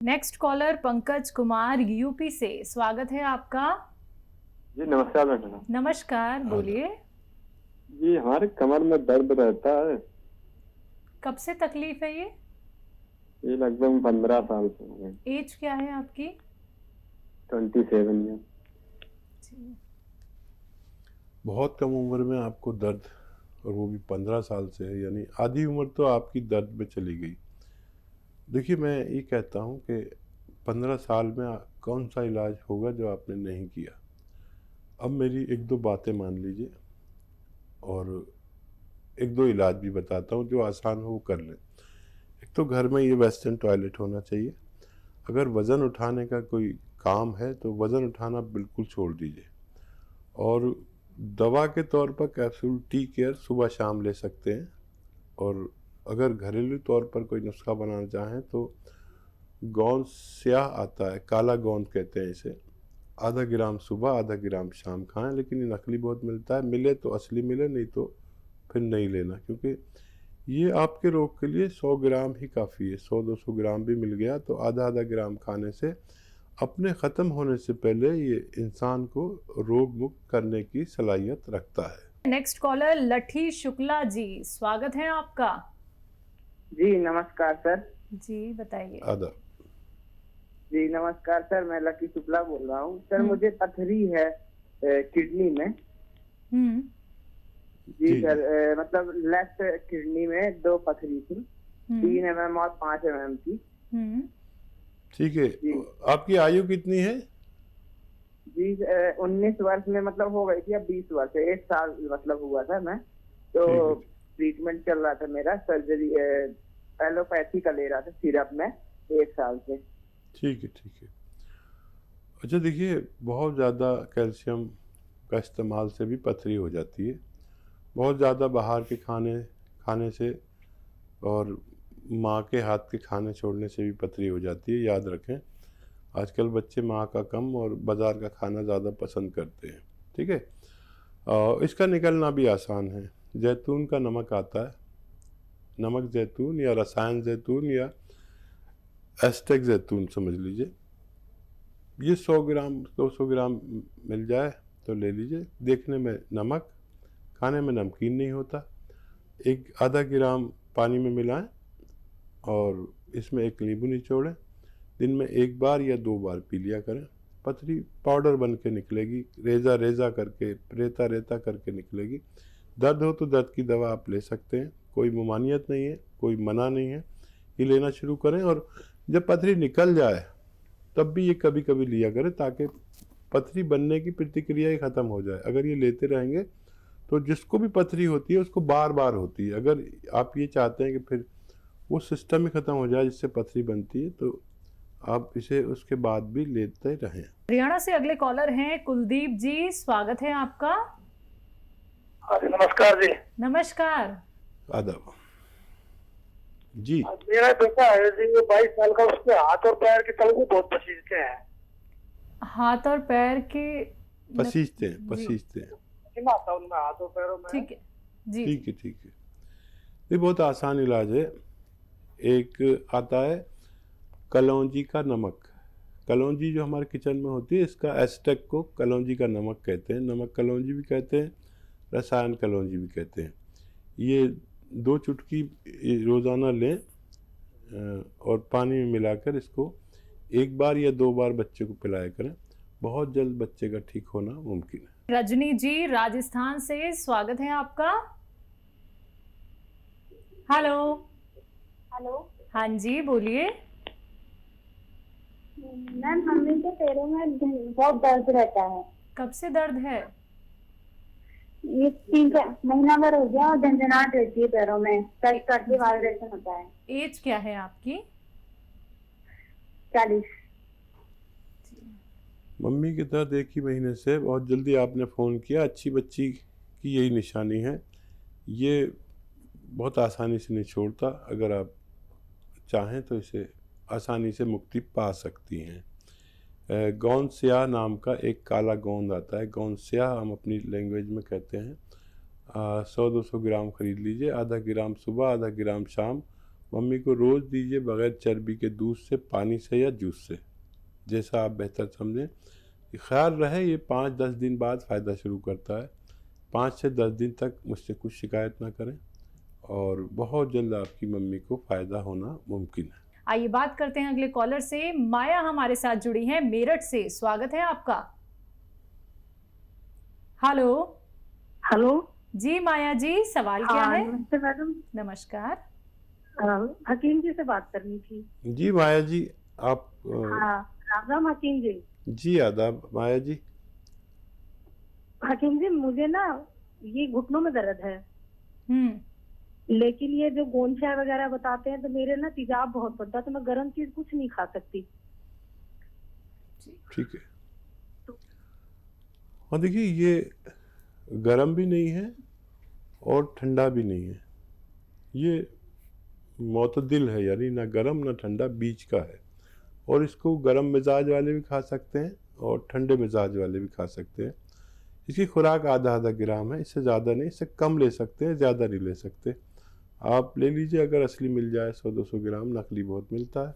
Next collar Pankaj Kumar UP से, स्वागत है आपका। जी नमस्कार मैडम। नमस्कार, बोलिए। जी हमारे कमर में दर्द रहता है। कब से तकलीफ है ये? ये लगभग 15 साल से हो गए। एज क्या है आपकी? 27 ईयर। बहुत कम उम्र में आपको दर्द, और वो भी 15 साल से है, यानी आधी उम्र तो आपकी दर्द में चली गई। देखिए, मैं ये कहता हूँ कि 15 साल में कौन सा इलाज होगा जो आपने नहीं किया। अब मेरी एक दो बातें मान लीजिए और एक दो इलाज भी बताता हूँ जो आसान हो वो कर लें। एक तो घर में ये वेस्टर्न टॉयलेट होना चाहिए। अगर वज़न उठाने का कोई काम है तो वज़न उठाना बिल्कुल छोड़ दीजिए, और दवा के तौर पर कैप्सूल टी केयर सुबह शाम ले सकते हैं। और अगर घरेलू तौर पर कोई नुस्खा बनाना चाहें तो गोंद स्याह आता है, काला गोंद कहते हैं इसे, आधा ग्राम सुबह आधा ग्राम शाम खाएं। लेकिन ये नकली बहुत मिलता है, मिले तो असली मिले, नहीं तो फिर नहीं लेना, क्योंकि ये आपके रोग के लिए 100 ग्राम ही काफ़ी है। 100-200 ग्राम भी मिल गया तो आधा आधा ग्राम खाने से अपने ख़त्म होने से पहले ये इंसान को रोग मुक्त करने की सलाहियत रखता है। नेक्स्ट कॉलर लठी शुक्ला जी, स्वागत है आपका। जी नमस्कार सर। जी बताइए। आदाब। जी नमस्कार सर, मैं लकी शुक्ला बोल रहा हूँ सर। मुझे पथरी है किडनी में। जी सर, मतलब लेफ्ट किडनी में 2 पथरी थी, 3 mm और 5 mm की। ठीक है, आपकी आयु कितनी है? जी 19 वर्ष में मतलब हो गई थी, अब 20 वर्ष, 1 साल मतलब हुआ था। मैं तो ट्रीटमेंट चल रहा था मेरा, सर्जरी एलोपैथी का ले रहा था सिरप में 1 साल से। ठीक है, ठीक है। अच्छा देखिए, बहुत ज़्यादा कैल्शियम का इस्तेमाल से भी पथरी हो जाती है। बहुत ज़्यादा बाहर के खाने से और माँ के हाथ के खाने छोड़ने से भी पथरी हो जाती है। याद रखें, आजकल बच्चे माँ का कम और बाज़ार का खाना ज़्यादा पसंद करते हैं। ठीक है, इसका निकलना भी आसान है। जैतून का नमक आता है, नमक जैतून या रसायन जैतून या एस्टेक जैतून समझ लीजिए। ये 100 ग्राम 200 ग्राम मिल जाए तो ले लीजिए। देखने में नमक, खाने में नमकीन नहीं होता। एक आधा ग्राम पानी में मिलाएं और इसमें एक नींबू निचोड़ें। दिन में 1 बार या 2 बार पी लिया करें। पथरी पाउडर बन के निकलेगी, रेजा रेजा करके, रेता रेता करके निकलेगी। दर्द हो तो दर्द की दवा आप ले सकते हैं, कोई ममानियत नहीं है, कोई मना नहीं है। ये लेना शुरू करें और जब पथरी निकल जाए तब भी ये कभी कभी लिया करें, ताकि पथरी बनने की प्रतिक्रिया ही ख़त्म हो जाए। अगर ये लेते रहेंगे तो जिसको भी पथरी होती है उसको बार बार होती है। अगर आप ये चाहते हैं कि फिर वो सिस्टम ही ख़त्म हो जाए जिससे पथरी बनती है, तो आप इसे उसके बाद भी लेते रहें। हरियाणा से अगले कॉलर हैं कुलदीप जी, स्वागत है आपका। नमस्कार जी। नमस्कार। आदाब जी। मेरा बेटा है जी, वो 22 साल का, उसके हाथ और पैर के तलवे बहुत पसीजते हैं। हाथ और पैर के पसीजते हैं आता उनमें हाथ और पैरों में। ठीक है जी। ठीक है, ठीक है। ये बहुत आसान इलाज है। एक आता है कलौंजी का नमक। कलौंजी जो हमारे किचन में होती है, इसका एस्टेक को कलौंजी का नमक कहते हैं। नमक कलौंजी भी कहते हैं, रसायन कलौंजी भी कहते हैं। ये 2 चुटकी रोज़ाना लें और पानी में मिलाकर इसको 1 बार या 2 बार बच्चे को पिलाया करें। बहुत जल्द बच्चे का ठीक होना मुमकिन है। रजनी जी राजस्थान से, स्वागत है आपका। हेलो। हेलो। हाँ जी बोलिए। मैम, मम्मी के पैरों में बहुत दर्द रहता है। कब से दर्द है? ये 3 महीना भर हो गया और झंझनाहट रहती है पैरों में, करके वाइब्रेशन होता है। एज क्या है आपकी? 40। मम्मी के दर्द 1 ही महीने से, बहुत जल्दी आपने फ़ोन किया। अच्छी बच्ची की यही निशानी है। ये बहुत आसानी से नहीं छोड़ता। अगर आप चाहें तो इसे आसानी से मुक्ति पा सकती हैं। गोंद स्याह नाम का एक काला गोंद आता है, गोंद स्याह हम अपनी लैंग्वेज में कहते हैं। 100-200 ग्राम खरीद लीजिए, आधा ग्राम सुबह आधा ग्राम शाम मम्मी को रोज़ दीजिए बगैर चर्बी के दूध से, पानी से या जूस से, जैसा आप बेहतर समझें। ख्याल रहे ये 5-10 दिन बाद फ़ायदा शुरू करता है। 5 से 10 दिन तक मुझसे कुछ शिकायत ना करें और बहुत जल्द आपकी मम्मी को फ़ायदा होना मुमकिन है। आइए बात करते हैं अगले कॉलर से। माया हमारे साथ जुड़ी हैं मेरठ से, स्वागत है आपका। हेलो। हेलो जी माया जी, सवाल क्या है? नमस्ते मैडम। नमस्कार। हकीम जी से बात करनी थी। जी माया जी, आप हाँ, राम राम हकीम जी। जी आदाब माया जी। हकीम जी, मुझे ना ये घुटनों में दर्द है, लेकिन ये जो गोंद चाय वगैरह बताते हैं तो मेरे ना तेजाब बहुत बढ़ता है, तो मैं गर्म चीज कुछ नहीं खा सकती। ठीक है। और देखिए ये गर्म भी नहीं है और ठंडा भी नहीं है, ये मोतदिल है, यानी ना गर्म ना ठंडा, बीच का है। और इसको गर्म मिजाज वाले भी खा सकते हैं और ठंडे मिजाज वाले भी खा सकते हैं। इसकी खुराक आधा ग्राम है, इससे ज़्यादा नहीं, इससे कम ले सकते हैं, ज़्यादा नहीं ले सकते। आप ले लीजिए, अगर असली मिल जाए 100-200 ग्राम, नकली बहुत मिलता है।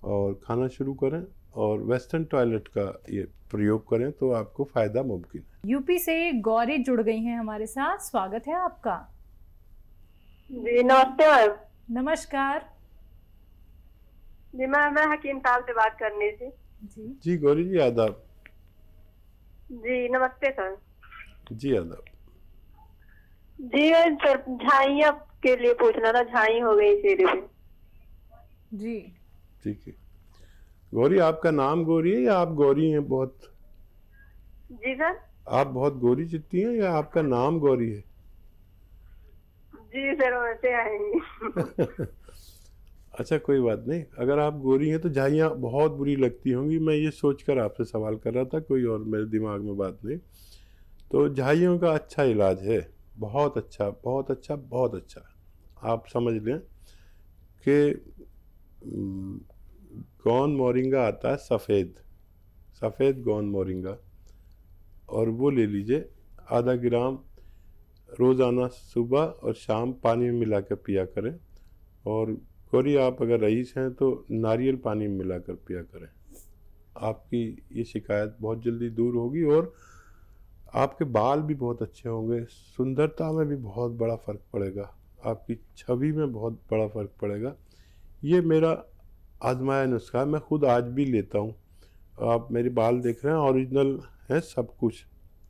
और खाना शुरू करें और वेस्टर्न टॉयलेट का ये प्रयोग करें तो आपको फ़ायदा मुमकिन है। यूपी से गौरी जुड़ गई हैं हमारे साथ, स्वागत है आपका। जी नमस्ते मैम। नमस्कार जी मैम, मैं हकीम साहब से बात करनी थी। जी गौरी जी आदाब। जी नमस्ते सर। जी आदाब। जी सर, झाइयाँ के लिए पूछना था, झाई हो गई चेहरे पे। जी ठीक है। गौरी, आपका नाम गौरी है या आप गौरी हैं बहुत? जी सर। आप बहुत गौरी चित्ती हैं या आपका नाम गौरी है? जी सर, वैसे आएंगे। अच्छा कोई बात नहीं, अगर आप गोरी हैं तो झाइयाँ बहुत बुरी लगती होंगी। मैं ये सोचकर आपसे सवाल कर रहा था, कोई और मेरे दिमाग में बात नहीं। तो झाइयों का अच्छा इलाज है, बहुत अच्छा बहुत अच्छा बहुत अच्छा। आप समझ लें कि गौन मोरिंगा आता है, सफ़ेद गौन मोरिंगा, और वो ले लीजिए आधा ग्राम रोज़ाना सुबह और शाम पानी में मिलाकर पिया करें। और गौरी, आप अगर रईस हैं तो नारियल पानी में मिलाकर पिया करें। आपकी ये शिकायत बहुत जल्दी दूर होगी और आपके बाल भी बहुत अच्छे होंगे, सुंदरता में भी बहुत बड़ा फ़र्क पड़ेगा, आपकी छवि में बहुत बड़ा फ़र्क पड़ेगा। ये मेरा आजमाया नुस्खा है, मैं खुद आज भी लेता हूँ। आप मेरे बाल देख रहे हैं, ओरिजिनल है सब कुछ।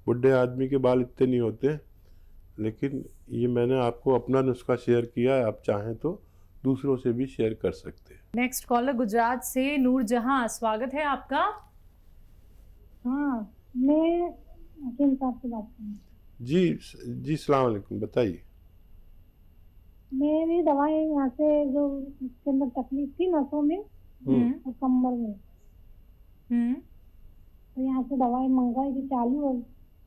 बुढ़े आदमी के बाल इतने नहीं होते, लेकिन ये मैंने आपको अपना नुस्खा शेयर किया है, आप चाहें तो दूसरों से भी शेयर कर सकते हैं। नेक्स्ट कॉलर गुजरात से नूरजहां, स्वागत है आपका। हाँ, मैं हकीम साहब से बात करूँ। जी सलाम अलैकुम, बताइए। मेरी दवाई यहाँ से जो उसके अंदर तकलीफ थी नसों में और कमर में, तो यहाँ से दवाई मंगाई थी चालू, और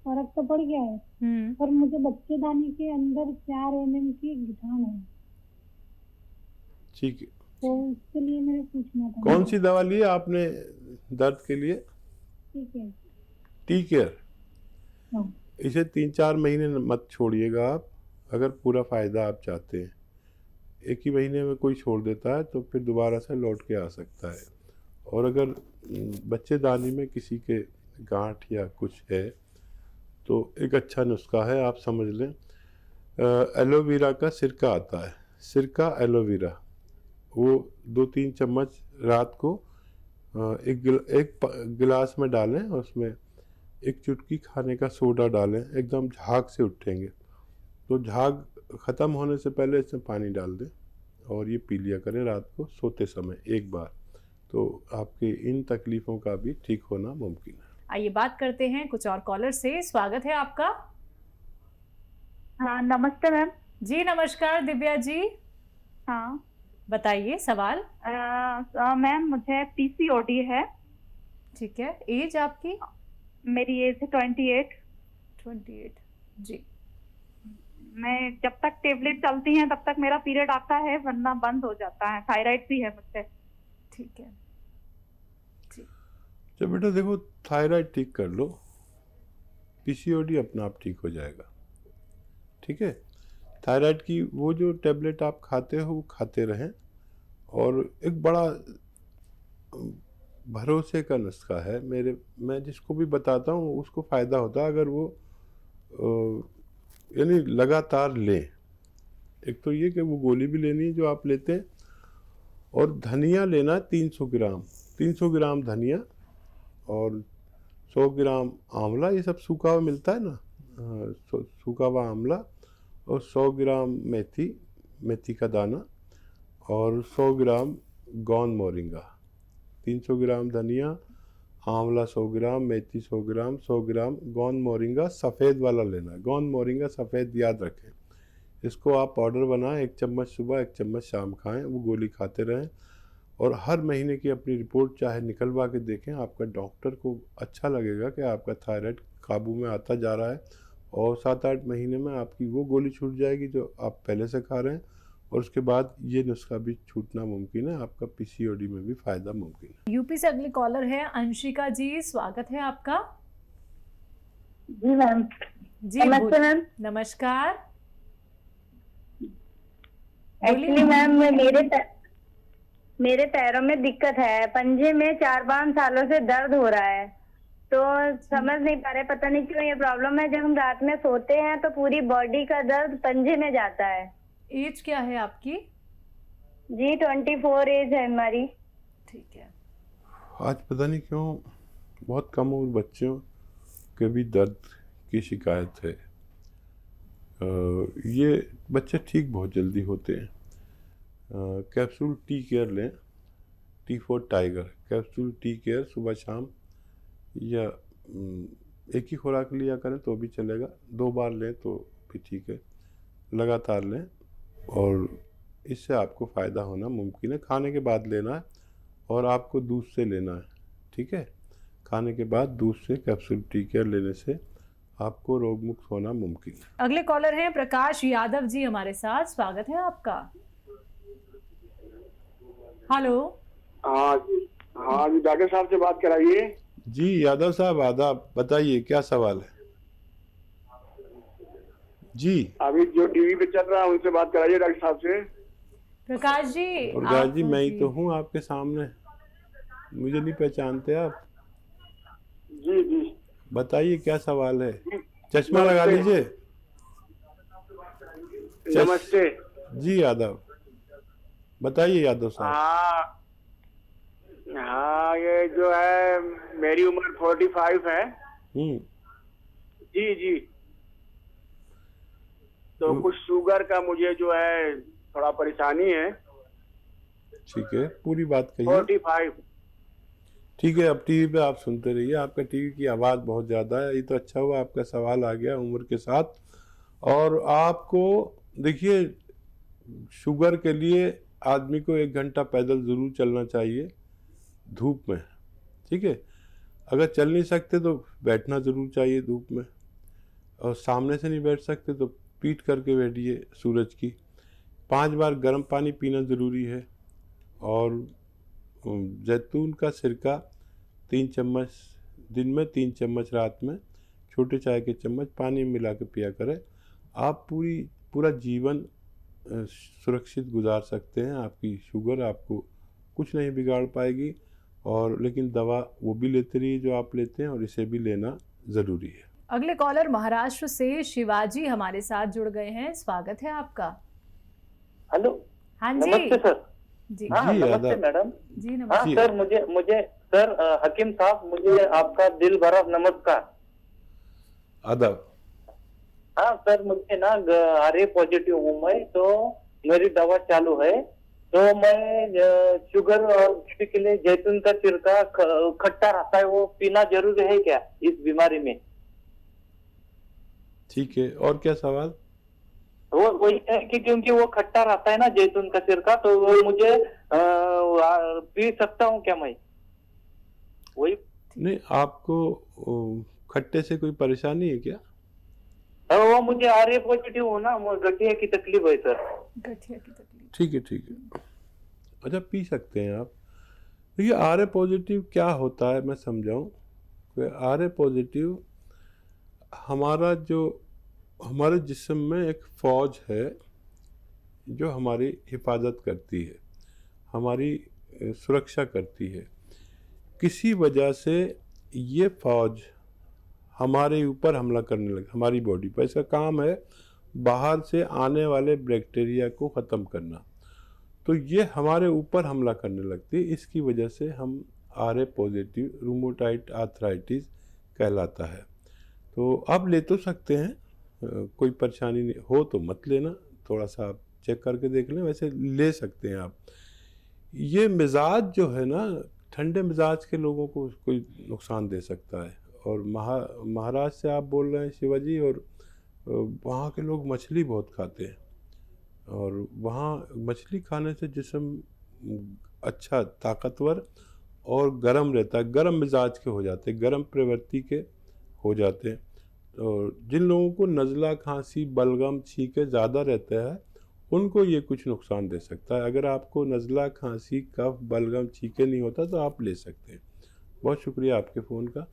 फर्क तो पड़ गया है। और मुझे बच्चेदानी के अंदर 4 mm की गिठान है। ठीक है, तो उसके लिए मैंने पूछना था। कौन सी दवा ली आपने दर्द के लिए? ठीक है। Tea care. हाँ। इसे 3-4 महीने मत छोड़िएगा आप, अगर पूरा फ़ायदा आप चाहते हैं। एक ही महीने में कोई छोड़ देता है तो फिर दोबारा से लौट के आ सकता है। और अगर बच्चेदानी में किसी के गांठ या कुछ है तो एक अच्छा नुस्खा है, आप समझ लें, एलोवेरा का सिरका आता है, सिरका एलोवेरा, वो 2-3 चम्मच रात को एक गिलास में डालें और उसमें एक चुटकी खाने का सोडा डालें, एकदम झाग से उठेंगे। तो झाग ख़त्म होने से पहले इसमें पानी डाल दें और ये पी लिया करें रात को सोते समय एक बार, तो आपकी इन तकलीफ़ों का भी ठीक होना मुमकिन है। आइए बात करते हैं कुछ और कॉलर से, स्वागत है आपका। हाँ नमस्ते मैम। जी नमस्कार दिव्या जी। हाँ बताइए सवाल। मैम, मुझे पीसीओडी है। ठीक है, एज आपकी? मेरी एज है 28। जी। मैं जब तक टेबलेट चलती हैं तब तक मेरा पीरियड आता है, वरना बंद हो जाता है। थायराइड भी है मुझसे। ठीक है। तो बेटा देखो, थायराइड ठीक कर लो, पीसीओडी अपना आप ठीक हो जाएगा। ठीक है, थायराइड की वो जो टेबलेट आप खाते हो वो खाते रहें, और एक बड़ा भरोसे का नुस्खा है मैं जिसको भी बताता हूँ उसको फ़ायदा होता है अगर वो यानी लगातार लें। एक तो ये कि वो गोली भी लेनी है जो आप लेते हैं, और धनिया लेना 300 ग्राम धनिया और 100 ग्राम आंवला, ये सब सूखा हुआ मिलता है ना, सूखा हुआ आंवला, और 100 ग्राम मेथी का दाना और 100 ग्राम गोंद मोरिंगा। 300 ग्राम धनिया, आंवला 100 ग्राम, मेथी 100 ग्राम, 100 ग्राम गोंद मोरिंगा सफ़ेद वाला लेना है। गोंद मोरिंगा सफ़ेद याद रखें। इसको आप पाउडर बनाएं, 1 चम्मच सुबह 1 चम्मच शाम खाएं, वो गोली खाते रहें और हर महीने की अपनी रिपोर्ट चाहे निकलवा के देखें। आपका डॉक्टर को अच्छा लगेगा कि आपका थायराइड काबू में आता जा रहा है और 7-8 महीने में आपकी वो गोली छूट जाएगी जो आप पहले से खा रहे हैं, और उसके बाद ये नुस्खा भी छूटना मुमकिन है। आपका पीसीओडी में भी फ़ायदा मुमकिन है। यूपी से अगली कॉलर है अंशिका जी, स्वागत है आपका। जी मैम। जी नमस्ते मैम। नमस्कार। एक्चुअली मैम मेरे पैरों में दिक्कत है, पंजे में 4-5 सालों से दर्द हो रहा है, तो समझ नहीं पा रहे, पता नहीं क्यों ये प्रॉब्लम है। जब हम रात में सोते हैं तो पूरी बॉडी का दर्द पंजे में जाता है। एज क्या है आपकी? जी 24 एज है हमारी। ठीक है। आज पता नहीं क्यों बहुत कम उम्र बच्चों के भी दर्द की शिकायत है। ये बच्चे ठीक बहुत जल्दी होते हैं। कैप्सूल टी केयर लें, T4 tiger capsule tea care सुबह शाम, या एक ही खुराक लिया करें तो भी चलेगा, 2 बार लें तो भी ठीक है, लगातार लें और इससे आपको फ़ायदा होना मुमकिन है। खाने के बाद लेना है और आपको दूध से लेना है, ठीक है। खाने के बाद दूध से कैप्सूल टी केयर लेने से आपको रोग मुक्त होना मुमकिन है। अगले कॉलर हैं प्रकाश यादव जी हमारे साथ, स्वागत है आपका। हेलो। हाँ जी डॉक्टर साहब से बात कराइए। जी यादव साहब आदाब, बताइए क्या सवाल है? जी अभी जो टीवी पे चल रहा है उनसे बात कराइए डॉक्टर साहब से। प्रकाश जी। प्रकाश जी मैं ही तो हूँ आपके सामने, मुझे नहीं पहचानते आप? जी जी बताइए क्या सवाल है। चश्मा लगा लीजिए। नमस्ते। जी यादव, बताइए यादव साहब। हाँ ये जो है मेरी उम्र 45 है। जी जी, तो कुछ शुगर का मुझे जो है थोड़ा परेशानी है। ठीक है, पूरी बात कहिए। 45। ठीक है, अब टीवी पे आप सुनते रहिए, आपका टीवी की आवाज़ बहुत ज़्यादा है। ये तो अच्छा हुआ आपका सवाल आ गया उम्र के साथ। और आपको देखिए, शुगर के लिए आदमी को 1 घंटा पैदल ज़रूर चलना चाहिए धूप में, ठीक है। अगर चल नहीं सकते तो बैठना ज़रूर चाहिए धूप में, और सामने से नहीं बैठ सकते तो पीठ करके बैठिए सूरज की। 5 बार गर्म पानी पीना ज़रूरी है, और जैतून का सिरका 3 चम्मच दिन में, 3 चम्मच रात में, छोटे चाय के चम्मच पानी में मिला के पिया करें। आप पूरा जीवन सुरक्षित गुजार सकते हैं। आपकी शुगर आपको कुछ नहीं बिगाड़ पाएगी, और लेकिन दवा वो भी लेते रहिए जो आप लेते हैं, और इसे भी लेना ज़रूरी है। अगले कॉलर महाराष्ट्र से शिवाजी हमारे साथ जुड़ गए हैं, स्वागत है आपका। हेलो। हाँ जी। नमस्ते सर। जी हाँ नमस्ते मैडम। जी नमस्ते। हाँ सर, मुझे सर हकीम साहब, मुझे आपका दिल भरा नमस्कार। आदाब। हाँ सर, मुझे ना आरए पॉजिटिव हूँ मैं, तो मेरी दवा चालू है, तो मैं शुगर और बीपी के लिए जैतून का सिरका खट्टा रहता है, वो पीना जरूरी है क्या इस बीमारी में? ठीक है, और क्या सवाल? वो वही है कि क्योंकि वो खट्टा रहता है ना जैतून का सिरका, तो वो मुझे पी सकता हूँ क्या मैं? वही नहीं, आपको खट्टे से कोई परेशानी है क्या? वो मुझे आरए पॉजिटिव हो ना, गठिया की तकलीफ है सर। गठिया की तकलीफ। ठीक है ठीक है, अच्छा पी सकते हैं आप। देखिए आरए पॉजिटिव क्या होता है मैं समझाऊं। आरए पॉजिटिव हमारे जिस्म में एक फौज है जो हमारी हिफाजत करती है। हमारी सुरक्षा करती है। किसी वजह से ये फौज हमारे ऊपर हमला करने लगे, हमारी बॉडी पर। इसका काम है बाहर से आने वाले बैक्टीरिया को ख़त्म करना, तो ये हमारे ऊपर हमला करने लगती है। इसकी वजह से हम RA पॉजिटिव रूमेटॉइड आर्थराइटिस कहलाता है। तो आप ले तो सकते हैं, कोई परेशानी नहीं हो तो मत लेना, थोड़ा सा आप चेक करके देख लें, वैसे ले सकते हैं आप। ये मिजाज जो है ना, ठंडे मिजाज के लोगों को कोई नुकसान दे सकता है। और महाराष्ट्र से आप बोल रहे हैं शिवाजी, और वहाँ के लोग मछली बहुत खाते हैं, और वहाँ मछली खाने से जिस्म अच्छा ताकतवर और गर्म रहता है, गर्म मिजाज के हो जाते हैं, गर्म प्रवृत्ति के हो जाते हैं। और जिन लोगों को नज़ला, खांसी, बलगम, छींके ज़्यादा रहता है, उनको ये कुछ नुकसान दे सकता है। अगर आपको नज़ला, खांसी, कफ, बलगम, छींके नहीं होता तो आप ले सकते हैं। बहुत शुक्रिया आपके फ़ोन का।